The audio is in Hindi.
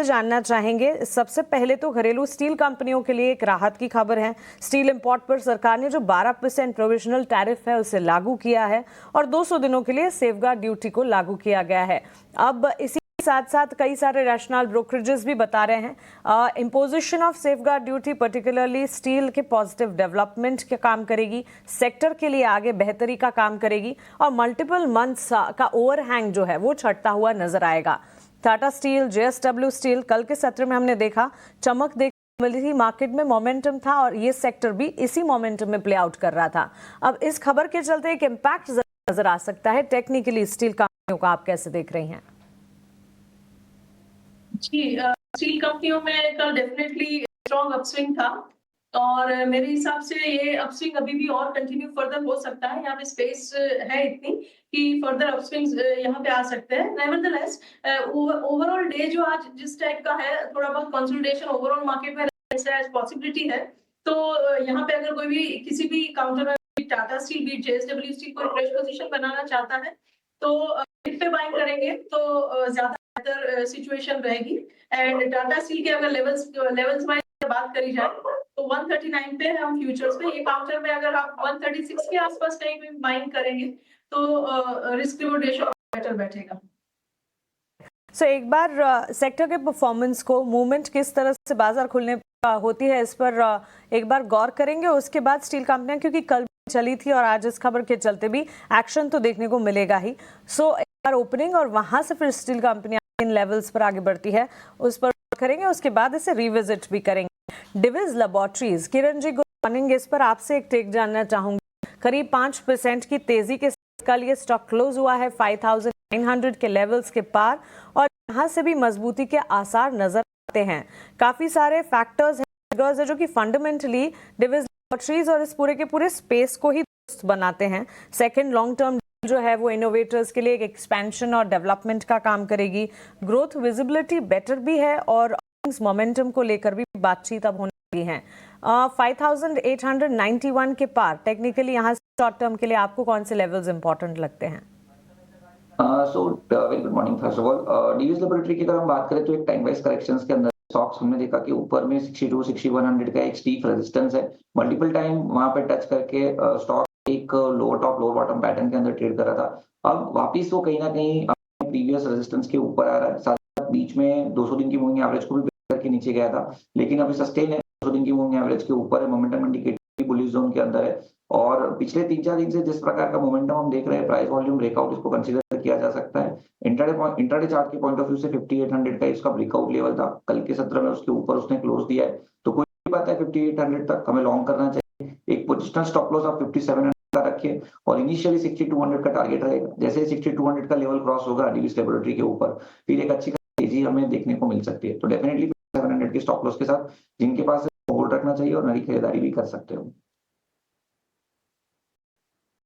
जानना चाहेंगे। सबसे पहले तो घरेलू स्टील कंपनियों के लिए एक राहत की खबर है। स्टील इंपोर्ट पर सरकार ने जो 12% प्रोविजनल टैरिफ है उसे लागू किया है और 200 दिनों के लिए सेफगार्ड ड्यूटी को लागू किया गया है। अब इसी साथ साथ कई सारे रैशनल ब्रोकरेजेस भी बता रहे हैं imposition of safeguard duty particularly steel के पॉजिटिव डेवलपमेंट का काम करेगी, सेक्टर के लिए आगे बेहतरी का काम करेगी और मल्टीपल मंथ्स का ओवरहैंग जो है वो छटता हुआ नजर आएगा। टाटा स्टील, जेएसडब्ल्यू स्टील, कल के सत्र में हमने देखा चमक देखने मिली थी, मार्केट में मोमेंटम था और ये सेक्टर भी इसी मोमेंटम में प्ले आउट कर रहा था। अब इस खबर के चलते एक इम्पैक्ट नजर आ सकता है। टेक्निकली स्टील कंपनियों का आप कैसे देख रही हैं? जी, स्टील कंपनियों में कल डेफिनेटली स्ट्रॉन्ग अपस्विंग था और मेरे हिसाब से ये अपस्विंग अभी भी और कंटिन्यू फर्दर हो सकता है। यहाँ पे स्पेस है इतनी कि फर्दर अपस्विंग्स यहाँ पे आ सकते हैं। नेवरदलेस ओवरऑल डे जो आज जिस टाइप का है, थोड़ा बहुत कंसोलिडेशन ओवरऑल मार्केट में पॉसिबिलिटी है। तो यहाँ पे अगर कोई भी किसी भी काउंटर में टाटा स्टील भी जेएसडब्ल्यू स्टील कोई फ्रेश पोजीशन बनाना चाहता है तो इस पे बाइंग करेंगे तो ज्यादा बेहतर सिचुएशन रहेगी। एंड टाटा स्टील के अगर लेवल्स वाइज बात करी जाए तो 139 पे है हम फ्यूचर्स पे। ये काउंटर में अगर आप 136 के आसपास कहीं भी बाइंग करेंगे तो रिस्क रिवॉर्ड रेशियो बेटर बैठेगा। एक बार सेक्टर के परफॉर्मेंस को मूवमेंट किस तरह से बाजार खुलने होती है इस पर एक बार गौर करेंगे। उसके बाद स्टील कंपनियां क्योंकि कल चली थी और आज इस खबर के चलते भी एक्शन तो देखने को मिलेगा ही। एक बार ओपनिंग और वहां से फिर स्टील कंपनियां इन लेवल्स पर आगे बढ़ती है उस पर करेंगे, उसके बाद इसे रिविजिट भी करेंगे। Divi's laboratories, Kiran ji good morning. इस पर आपसे एक टेक जानना चाहूंगी। करीब 5% की तेजी के साथ कल ये स्टॉक क्लोज हुआ है 5900 के लेवल्स के पार और यहाँ से भी मजबूती के आसार नजर आते हैं। काफी सारे फैक्टर्स है जो कि फंडामेंटली डिविज लैबोरेटरीज और इस पूरे के पूरे स्पेस को ही बनाते हैं। सेकंड, लॉन्ग टर्म जो है वो इनोवेटर्स के लिए एक एक्सपेंशन और डेवलपमेंट का काम करेगी। ग्रोथ विजिबिलिटी बेटर भी है और मोमेंटम को लेकर भी बातचीत अब होने लगी है। 5891 के पार टेक्निकली यहाँ शॉर्ट टर्म के लिए आपको कौन से लेवल्स इंपॉर्टेंट लगते हैं? Very good morning. First of all Divi's laboratory की अगर हम बात करें तो एक टाइम वाइज करेक्शंस के अंदर स्टॉक्स हमने देखा कि ऊपर में 62 6100 का एक स्टीप रेजिस्टेंस है। मल्टीपल टाइम वहां पे टच करके स्टॉक एक lower top lower bottom pattern के अंदर ट्रेड कर रहा था। अब वापिस वो कहीं ना कहीं प्रीवियस रेजिस्टेंस के ऊपर आ रहा है। साथ बीच में 200 दिन की मूविंग एवरेज को भी ब्रेक करके नीचे गया था, लेकिन अभी सस्टेन है, 200 दिन की मूविंग एवरेज के ऊपर है, मोमेंटम इंडिकेटर बुलिश जोन के अंदर है। और पिछले 3-4 दिन से जिस प्रकार का मोमेंटम हम देख रहे हैं, प्राइस वॉल्यूम ब्रेकआउट इसको कंसीडर किया जा सकता है। इंट्राडे चार्ट के पॉइंट ऑफ व्यू से 5800 का इसका ब्रेकआउट लेवल था। कल के सत्र में उसके ऊपर उसने क्लोज दिया है, तो कोई बात है 5800 तक हमें लॉन्ग करना चाहिए। एक पोजिशनल स्टॉप लॉस आप 5700 का रखिए और इनिशियली 6200 का टारगेट रहेगा। जैसे 6200 का लेवल क्रॉस होगा डिविज लैबोरेटरी के ऊपर, फिर एक अच्छी तेजी हमें देखने को मिल सकती है। तो डेफिनेटली 700 के स्टॉप लॉस के साथ जिनके पास होल्ड रखना चाहिए और नई खरीदारी भी कर सकते हो।